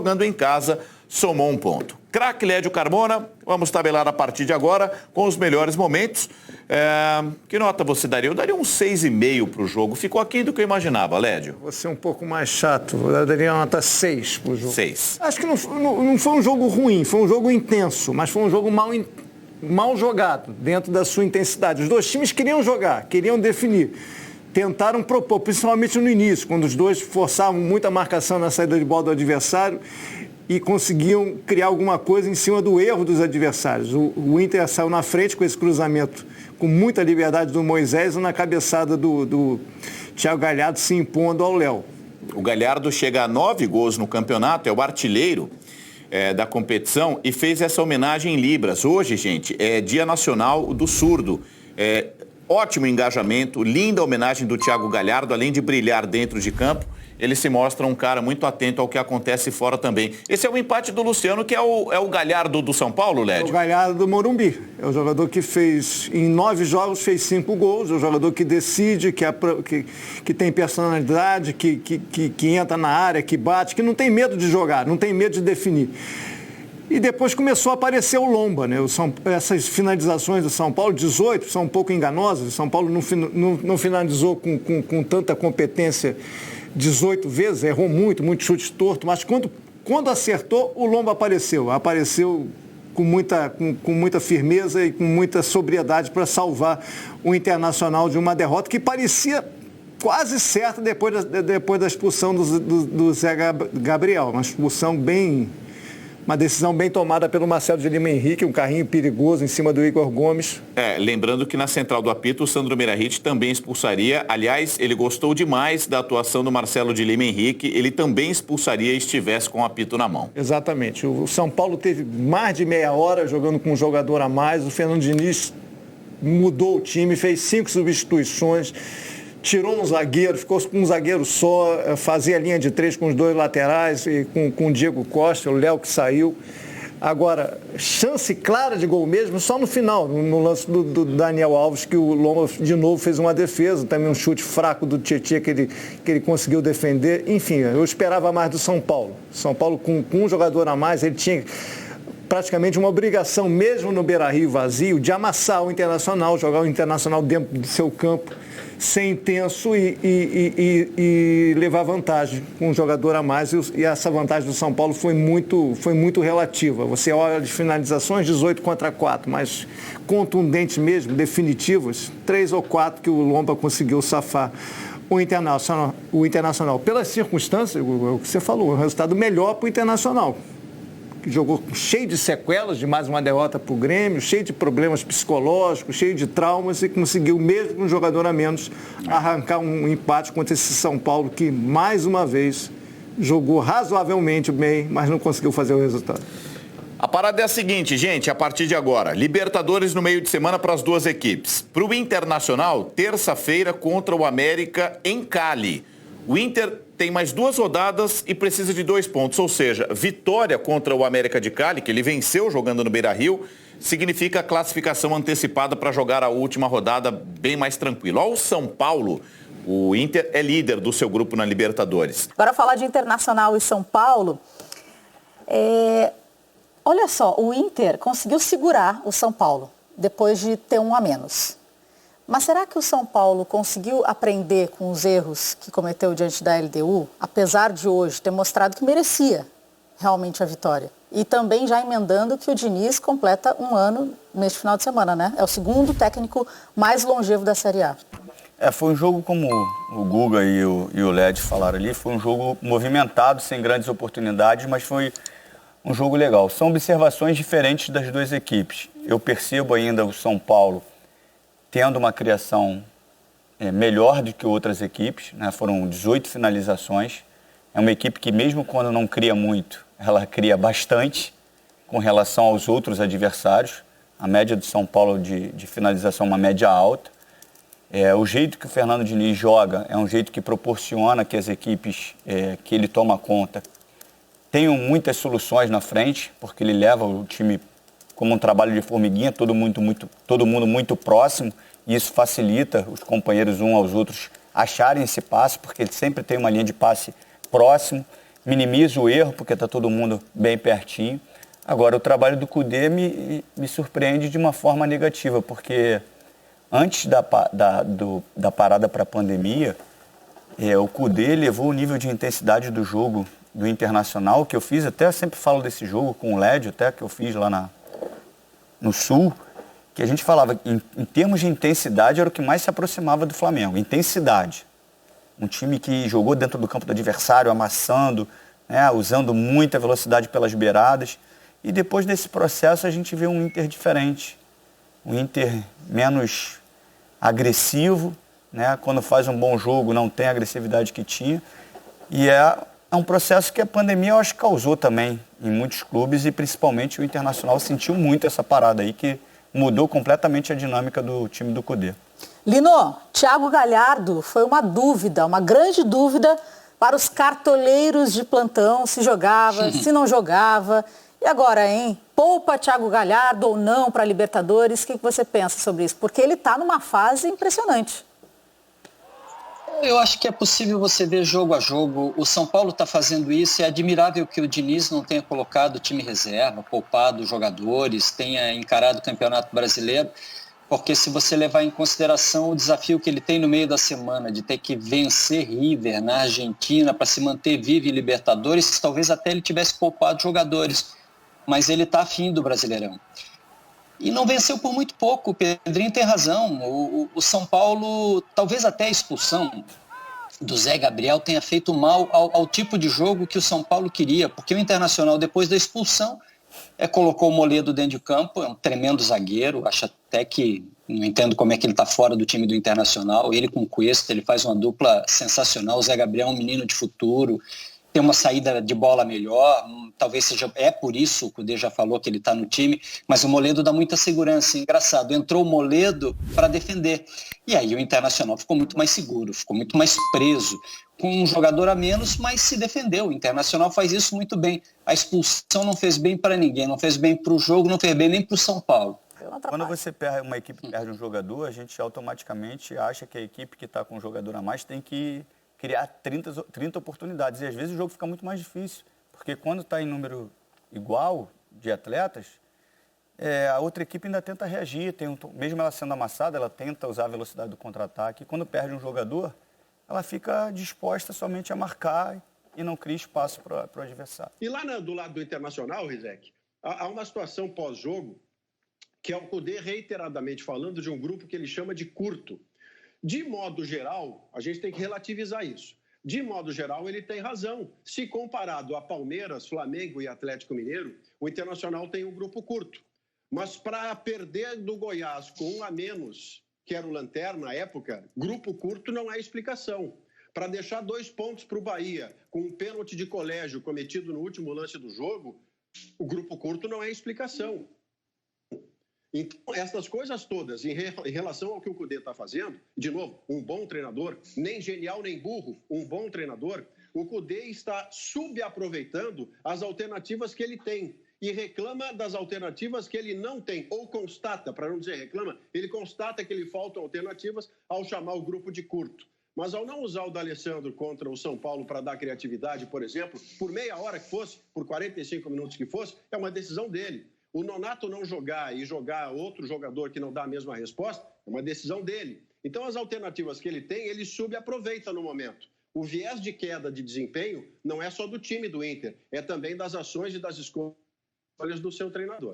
jogando em casa, somou 1 ponto. Craque Lédio Carmona, vamos tabelar a partir de agora com os melhores momentos. Que nota você daria? Eu daria um 6,5 para o jogo. Ficou aquém do que eu imaginava, Lédio. Vou ser um pouco mais chato. Eu daria uma nota 6 para o jogo. 6. Acho que não foi um jogo ruim, foi um jogo intenso, mas foi um jogo mal jogado, dentro da sua intensidade. Os dois times queriam jogar, queriam definir. Tentaram propor, principalmente no início, quando os dois forçavam muita marcação na saída de bola do adversário e conseguiam criar alguma coisa em cima do erro dos adversários. O Inter saiu na frente com esse cruzamento com muita liberdade do Moisés e na cabeçada do Thiago Galhardo se impondo ao Léo. O Galhardo chega a 9 gols no campeonato, é o artilheiro da competição e fez essa homenagem em Libras. Hoje, gente, é Dia Nacional do Surdo. Ótimo engajamento, linda homenagem do Thiago Galhardo, além de brilhar dentro de campo, ele se mostra um cara muito atento ao que acontece fora também. Esse é o empate do Luciano, que é o Galhardo do São Paulo, Lédio? É o Galhardo do Morumbi. É o jogador que fez, em 9 jogos, fez 5 gols. É o jogador que decide, que tem personalidade, que entra na área, que bate, que não tem medo de jogar, não tem medo de definir. E depois começou a aparecer o Lomba, né? Essas finalizações do São Paulo, 18, são um pouco enganosas. O São Paulo não finalizou com tanta competência 18 vezes, errou muito chute torto, mas quando acertou, o Lomba apareceu. Apareceu com muita firmeza e com muita sobriedade para salvar o Internacional de uma derrota que parecia quase certa depois da expulsão do Zé Gabriel. Uma decisão bem tomada pelo Marcelo de Lima Henrique, um carrinho perigoso em cima do Igor Gomes. Lembrando que na central do apito, o Sandro Meirahit também expulsaria. Aliás, ele gostou demais da atuação do Marcelo de Lima Henrique. Ele também expulsaria estivesse com o apito na mão. Exatamente. O São Paulo teve mais de meia hora jogando com um jogador a mais. O Fernando Diniz mudou o time, fez 5 substituições. Tirou um zagueiro, ficou com um zagueiro só, fazia linha de 3 com os 2 laterais, e com o Diego Costa, o Léo que saiu. Agora, chance clara de gol mesmo, só no final, no lance do Daniel Alves, que o Lomba de novo fez uma defesa, também um chute fraco do Tietchan que ele conseguiu defender. Enfim, eu esperava mais do São Paulo. São Paulo com um jogador a mais, ele tinha praticamente uma obrigação, mesmo no Beira-Rio vazio, de amassar o Internacional, jogar o Internacional dentro do seu campo, ser intenso e levar vantagem com um jogador a mais. E essa vantagem do São Paulo foi muito relativa. Você olha de finalizações, 18-4, mas contundentes mesmo, definitivas, 3 ou 4 que o Lomba conseguiu safar o Internacional. Pelas circunstâncias, o que você falou, um resultado melhor para o Internacional, que jogou cheio de sequelas de mais uma derrota para o Grêmio, cheio de problemas psicológicos, cheio de traumas e conseguiu, mesmo com um jogador a menos, arrancar um empate contra esse São Paulo que, mais uma vez, jogou razoavelmente bem, mas não conseguiu fazer o resultado. A parada é a seguinte, gente, a partir de agora, Libertadores no meio de semana para as duas equipes. Para o Internacional, terça-feira contra o América em Cali. O Inter tem mais 2 rodadas e precisa de 2 pontos, ou seja, vitória contra o América de Cali, que ele venceu jogando no Beira-Rio, significa classificação antecipada para jogar a última rodada bem mais tranquilo. Ao São Paulo, o Inter é líder do seu grupo na Libertadores. Agora falar de Internacional e São Paulo, olha só, o Inter conseguiu segurar o São Paulo depois de ter 1 a menos. Mas será que o São Paulo conseguiu aprender com os erros que cometeu diante da LDU, apesar de hoje ter mostrado que merecia realmente a vitória? E também já emendando que o Diniz completa 1 ano neste final de semana, né? É o segundo técnico mais longevo da Série A. Foi um jogo, como o Guga e o Led falaram ali, foi um jogo movimentado, sem grandes oportunidades, mas foi um jogo legal. São observações diferentes das duas equipes. Eu percebo ainda o São Paulo tendo uma criação melhor do que outras equipes, né? Foram 18 finalizações. É uma equipe que, mesmo quando não cria muito, ela cria bastante com relação aos outros adversários. A média do São Paulo de finalização é uma média alta. O jeito que o Fernando Diniz joga é um jeito que proporciona que as equipes que ele toma conta tenham muitas soluções na frente, porque ele leva o time como um trabalho de formiguinha, todo mundo muito próximo, e isso facilita os companheiros uns aos outros acharem esse passe, porque ele sempre tem uma linha de passe próximo. minimiza o erro, porque está todo mundo bem pertinho. Agora, o trabalho do Kudê me surpreende de uma forma negativa, porque antes da parada para a pandemia, o Kudê levou o nível de intensidade do jogo do Internacional, que eu fiz, até sempre falo desse jogo com o Lédio, até que eu fiz lá no Sul, que a gente falava, em termos de intensidade, era o que mais se aproximava do Flamengo. Intensidade. Um time que jogou dentro do campo do adversário, amassando, né, usando muita velocidade pelas beiradas. E depois desse processo a gente vê um Inter diferente. Um Inter menos agressivo, né? Quando faz um bom jogo não tem a agressividade que tinha. E é um processo que a pandemia, eu acho, causou também em muitos clubes, e principalmente o Internacional sentiu muito essa parada aí, que mudou completamente a dinâmica do time do Kudê. Lino, Thiago Galhardo foi uma dúvida, uma grande dúvida para os cartoleiros de plantão, se jogava, se não jogava. E agora, hein? Poupa Thiago Galhardo ou não para a Libertadores? O que você pensa sobre isso? Porque ele está numa fase impressionante. Eu acho que é possível você ver jogo a jogo. O São Paulo está fazendo isso. É admirável que o Diniz não tenha colocado o time reserva, poupado jogadores, tenha encarado o Campeonato Brasileiro. Porque se você levar em consideração o desafio que ele tem no meio da semana, de ter que vencer River na Argentina para se manter vivo em Libertadores, talvez até ele tivesse poupado jogadores. Mas ele está afim do Brasileirão. E não venceu por muito pouco, o Pedrinho tem razão. O São Paulo, talvez até a expulsão do Zé Gabriel tenha feito mal ao tipo de jogo que o São Paulo queria, porque o Internacional, depois da expulsão, colocou o Moledo dentro de campo, é um tremendo zagueiro, acho até que, não entendo como é que ele está fora do time do Internacional, ele com o Cuesta, ele faz uma dupla sensacional, o Zé Gabriel é um menino de futuro, tem uma saída de bola melhor, talvez seja, por isso, o Kudê já falou que ele está no time, mas o Moledo dá muita segurança, engraçado, entrou o Moledo para defender, e aí o Internacional ficou muito mais seguro, ficou muito mais preso, com um jogador a menos, mas se defendeu, o Internacional faz isso muito bem, a expulsão não fez bem para ninguém, não fez bem para o jogo, não fez bem nem para o São Paulo. Quando uma equipe perde um jogador, a gente automaticamente acha que a equipe que está com um jogador a mais tem que criar 30 oportunidades. E às vezes o jogo fica muito mais difícil, porque quando está em número igual de atletas, a outra equipe ainda tenta reagir, mesmo ela sendo amassada, ela tenta usar a velocidade do contra-ataque. E quando perde um jogador, ela fica disposta somente a marcar e não cria espaço para o adversário. E lá do lado do Internacional, Rizek, há uma situação pós-jogo que é o Kudê reiteradamente falando de um grupo que ele chama de curto. De modo geral, a gente tem que relativizar isso. De modo geral, ele tem razão. Se comparado a Palmeiras, Flamengo e Atlético Mineiro, o Internacional tem um grupo curto. Mas para perder do Goiás com um a menos, que era o Lanterna na época, grupo curto não é explicação. Para deixar 2 pontos para o Bahia, com um pênalti de colégio cometido no último lance do jogo, o grupo curto não é explicação. Então, essas coisas todas, em relação ao que o Kudê está fazendo, de novo, um bom treinador, nem genial nem burro, um bom treinador, o Kudê está subaproveitando as alternativas que ele tem e reclama das alternativas que ele não tem, ou constata, para não dizer reclama, ele constata que lhe faltam alternativas ao chamar o grupo de curto. Mas ao não usar o D'Alessandro contra o São Paulo para dar criatividade, por exemplo, por meia hora que fosse, por 45 minutos que fosse, é uma decisão dele. O Nonato não jogar e jogar outro jogador que não dá a mesma resposta, é uma decisão dele. Então, as alternativas que ele tem, ele subaproveita no momento. O viés de queda de desempenho não é só do time do Inter, é também das ações e das escolhas do seu treinador.